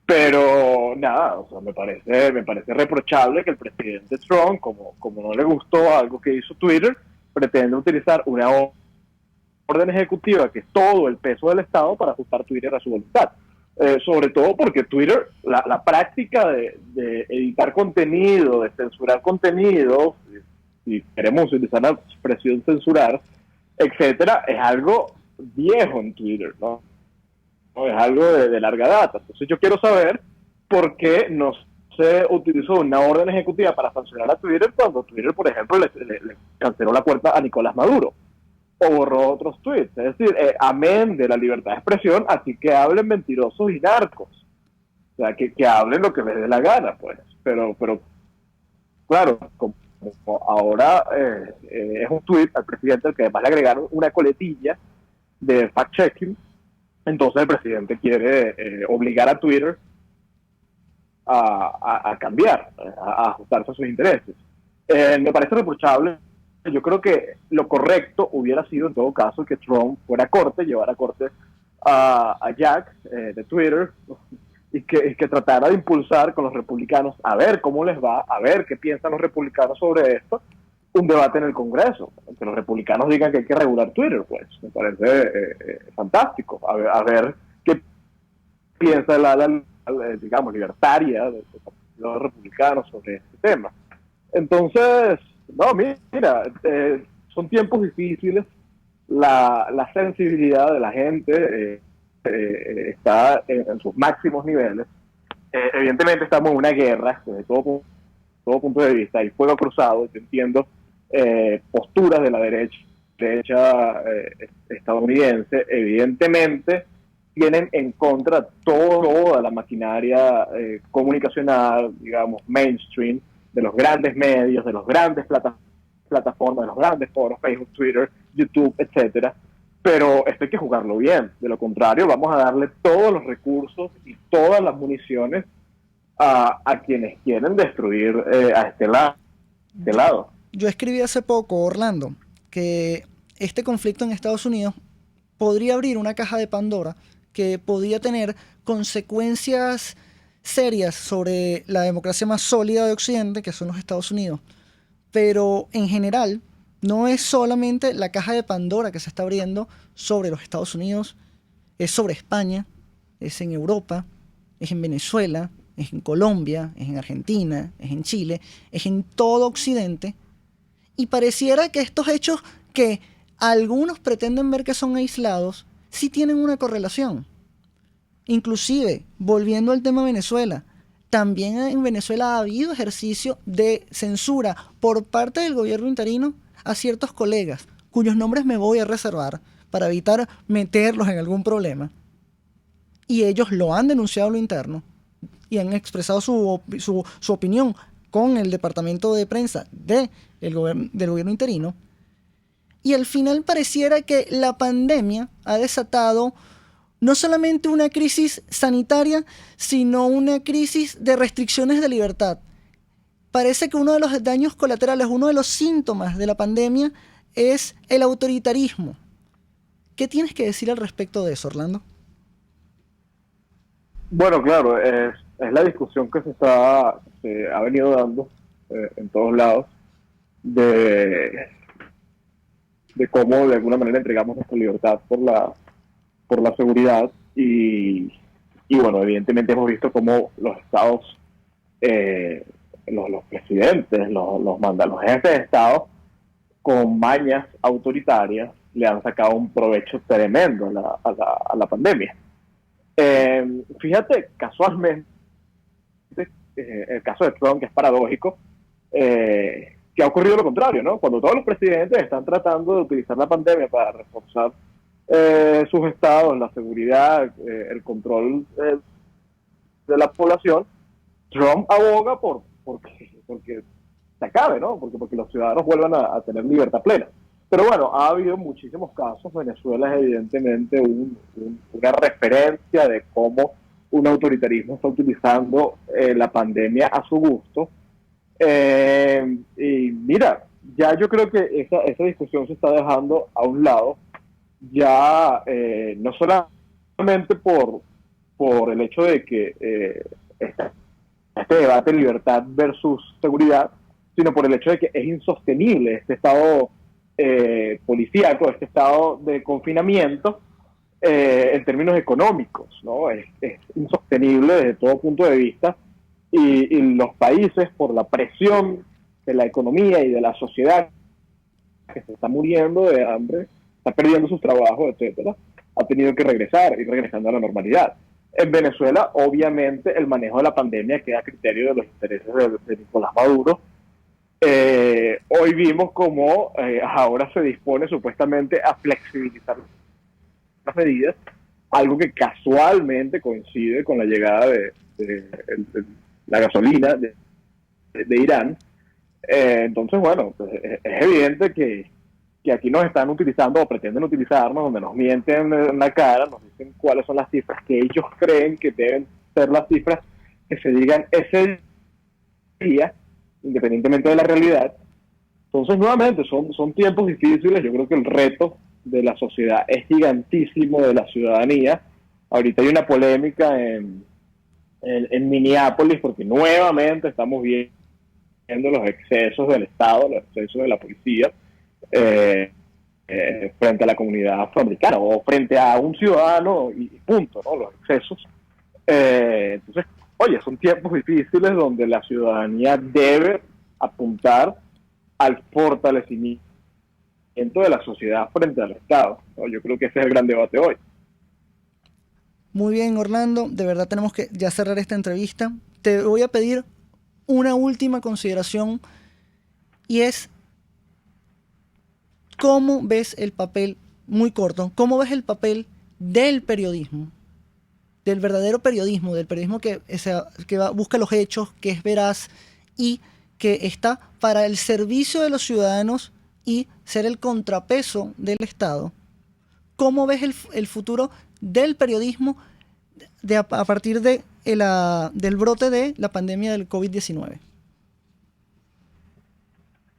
Pero nada, o sea, me parece reprochable que el presidente Trump, como no le gustó algo que hizo Twitter, pretende utilizar una orden ejecutiva que es todo el peso del Estado para ajustar Twitter a su voluntad. Sobre todo porque Twitter, la práctica de editar contenido, de censurar contenido, si queremos utilizar la expresión censurar, etcétera, es algo viejo en Twitter, ¿no? Es algo de larga data. Entonces yo quiero saber por qué no se utilizó una orden ejecutiva para sancionar a Twitter cuando Twitter, por ejemplo, le canceló la cuenta a Nicolás Maduro o borró otros tweets. Es decir, amén de la libertad de expresión, así que hablen mentirosos y narcos. O sea, que hablen lo que les dé la gana, pues. Pero claro, como ahora es un tweet al presidente al que además le agregaron una coletilla de fact-checking, entonces el presidente quiere obligar a Twitter a cambiar, a ajustarse a sus intereses. Me parece reprochable. Yo creo que lo correcto hubiera sido, en todo caso, que Trump fuera a corte, llevara a corte a Jack de Twitter, y que tratara de impulsar con los republicanos, a ver cómo les va, a ver qué piensan los republicanos sobre esto, un debate en el Congreso, que los republicanos digan que hay que regular Twitter, pues me parece fantástico, a ver qué piensa digamos, libertaria de los republicanos sobre este tema. Entonces, no, mira, son tiempos difíciles, la sensibilidad de la gente está en sus máximos niveles. Evidentemente estamos en una guerra desde todo punto de vista, hay fuego cruzado. Yo entiendo posturas de la derecha estadounidense, evidentemente tienen en contra toda la maquinaria comunicacional, digamos, mainstream, de los grandes medios, de los grandes plataformas, de los grandes foros, Facebook, Twitter, YouTube, etcétera. Pero esto hay que jugarlo bien. De lo contrario, vamos a darle todos los recursos y todas las municiones a quienes quieren destruir a este lado. Yo escribí hace poco, Orlando, que este conflicto en Estados Unidos podría abrir una caja de Pandora que podría tener consecuencias serias sobre la democracia más sólida de Occidente, que son los Estados Unidos. Pero en general, no es solamente la caja de Pandora que se está abriendo sobre los Estados Unidos, es sobre España, es en Europa, es en Venezuela, es en Colombia, es en Argentina, es en Chile, es en todo Occidente, y pareciera que estos hechos que algunos pretenden ver que son aislados, sí tienen una correlación. Inclusive, volviendo al tema Venezuela, también en Venezuela ha habido ejercicio de censura por parte del gobierno interino a ciertos colegas, cuyos nombres me voy a reservar para evitar meterlos en algún problema. Y ellos lo han denunciado a lo interno y han expresado su opinión con el departamento de prensa del gobierno interino. Y al final pareciera que la pandemia ha desatado no solamente una crisis sanitaria, sino una crisis de restricciones de libertad. Parece que uno de los daños colaterales, uno de los síntomas de la pandemia es el autoritarismo. ¿Qué tienes que decir al respecto de eso, Orlando? Bueno, claro, es la discusión que se ha venido dando en todos lados de cómo de alguna manera entregamos nuestra libertad por la seguridad y bueno, evidentemente hemos visto cómo los estados, los presidentes, los jefes de estado con mañas autoritarias le han sacado un provecho tremendo a la pandemia. Fíjate, casualmente, el caso de Trump, que es paradójico, que ha ocurrido lo contrario, ¿no? Cuando todos los presidentes están tratando de utilizar la pandemia para reforzar sus estados, la seguridad, el control de la población, Trump aboga porque se acabe, ¿no? Porque los ciudadanos vuelvan a tener libertad plena. Pero bueno, ha habido muchísimos casos. Venezuela es evidentemente una referencia de cómo un autoritarismo está utilizando la pandemia a su gusto. Y mira, ya yo creo que esa discusión se está dejando a un lado, ya no solamente por el hecho de que este debate de libertad versus seguridad, sino por el hecho de que es insostenible este estado policíaco, este estado de confinamiento en términos económicos, ¿no? Es insostenible desde todo punto de vista y los países, por la presión de la economía y de la sociedad que se está muriendo de hambre, está perdiendo sus trabajos, etcétera, ha tenido que ir regresando a la normalidad. En Venezuela, obviamente, el manejo de la pandemia queda a criterio de los intereses de Nicolás Maduro. Hoy vimos cómo ahora se dispone supuestamente a flexibilizar las medidas, algo que casualmente coincide con la llegada de la gasolina de Irán. Entonces, bueno, pues es evidente que aquí nos están utilizando o pretenden utilizarnos, donde nos mienten en la cara, nos dicen cuáles son las cifras que ellos creen que deben ser las cifras que se digan ese día, independientemente de la realidad. Entonces, nuevamente, son tiempos difíciles. Yo creo que el reto de la sociedad es gigantísimo, de la ciudadanía. Ahorita hay una polémica en Minneapolis, porque nuevamente estamos viendo los excesos del Estado, los excesos de la policía, frente a la comunidad afroamericana o frente a un ciudadano y punto, ¿no? Los excesos. Entonces, oye, son tiempos difíciles donde la ciudadanía debe apuntar al fortalecimiento de la sociedad frente al Estado, ¿no? Yo creo que ese es el gran debate hoy. Muy bien, Orlando, de verdad tenemos que ya cerrar esta entrevista. Te voy a pedir una última consideración y es: ¿cómo ves el papel, muy corto, cómo ves el papel del periodismo, del verdadero periodismo, del periodismo que busca los hechos, que es veraz y que está para el servicio de los ciudadanos y ser el contrapeso del Estado? ¿Cómo ves el futuro del periodismo a partir del brote de la pandemia del COVID-19?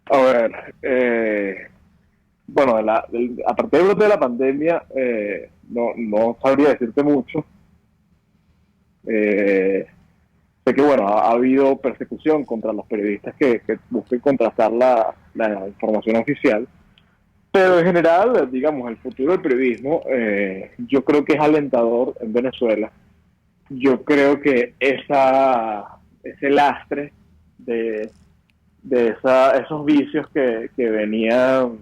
A ver, bueno, a partir del brote de la pandemia, no sabría decirte mucho. Sé que, bueno, ha habido persecución contra los periodistas que busquen contrastar la información oficial, pero en general, digamos, el futuro del periodismo, yo creo que es alentador en Venezuela, yo creo que ese lastre de esos vicios que venían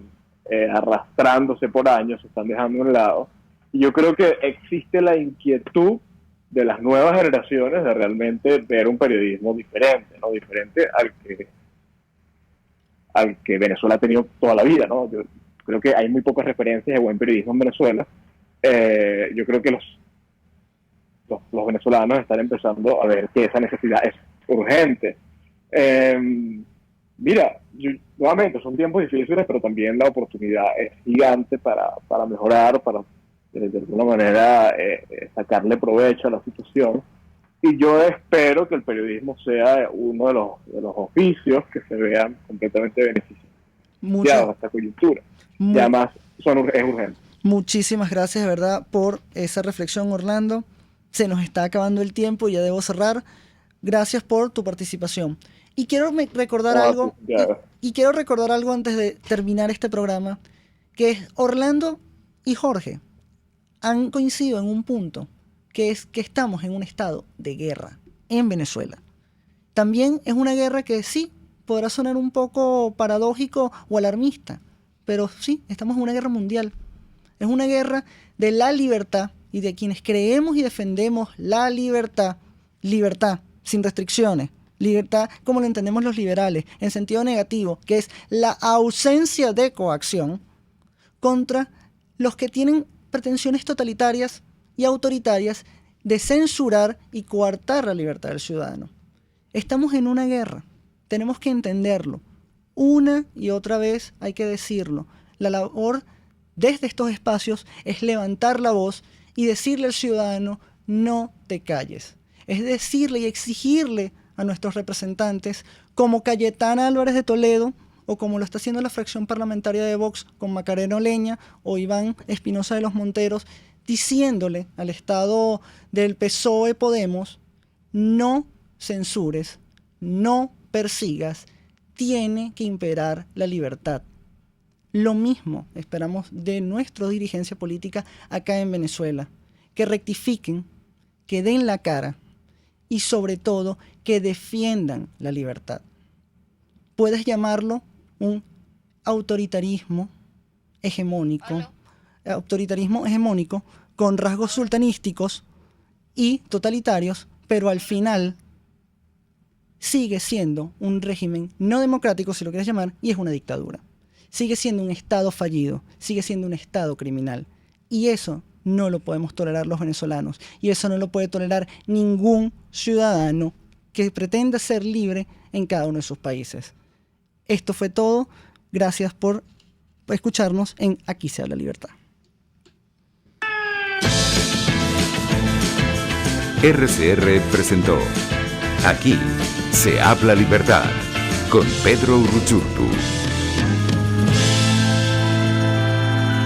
arrastrándose por años se están dejando a un lado. Y yo creo que existe la inquietud de las nuevas generaciones de realmente ver un periodismo diferente, ¿no? Diferente al que Venezuela ha tenido toda la vida, ¿no? Yo creo que hay muy pocas referencias de buen periodismo en Venezuela. Yo creo que los venezolanos están empezando a ver que esa necesidad es urgente. Mira, nuevamente son tiempos difíciles, pero también la oportunidad es gigante para mejorar, para de alguna manera sacarle provecho a la situación. Y yo espero que el periodismo sea uno de los oficios que se vean completamente beneficiados a esta coyuntura. Y además es urgente. Muchísimas gracias, de verdad, por esa reflexión, Orlando. Se nos está acabando el tiempo, ya debo cerrar. Gracias por tu participación. Y quiero recordar algo, y quiero recordar algo antes de terminar este programa, que es Orlando y Jorge han coincidido en un punto, que es que estamos en un estado de guerra en Venezuela. También es una guerra que sí, podrá sonar un poco paradójico o alarmista, pero sí, estamos en una guerra mundial. Es una guerra de la libertad y de quienes creemos y defendemos la libertad, libertad sin restricciones, libertad como lo entendemos los liberales, en sentido negativo, que es la ausencia de coacción, contra los que tienen pretensiones totalitarias y autoritarias de censurar y coartar la libertad del ciudadano. Estamos en una guerra, tenemos que entenderlo. Una y otra vez hay que decirlo. La labor desde estos espacios es levantar la voz y decirle al ciudadano, no te calles. Es decirle y exigirle a nuestros representantes, como Cayetana Álvarez de Toledo, o como lo está haciendo la fracción parlamentaria de Vox con Macarena Oleña o Iván Espinosa de los Monteros, diciéndole al Estado del PSOE Podemos, no censures, no persigas, tiene que imperar la libertad. Lo mismo esperamos de nuestra dirigencia política acá en Venezuela, que rectifiquen, que den la cara y sobre todo que defiendan la libertad. Puedes llamarlo un autoritarismo hegemónico, con rasgos sultanísticos y totalitarios, pero al final sigue siendo un régimen no democrático, si lo quieres llamar, y es una dictadura. Sigue siendo un Estado fallido, sigue siendo un Estado criminal. Y eso no lo podemos tolerar los venezolanos. Y eso no lo puede tolerar ningún ciudadano que pretenda ser libre en cada uno de sus países. Esto fue todo. Gracias por escucharnos en Aquí se habla libertad. RCR presentó Aquí se habla libertad con Pedro Urruchurtu.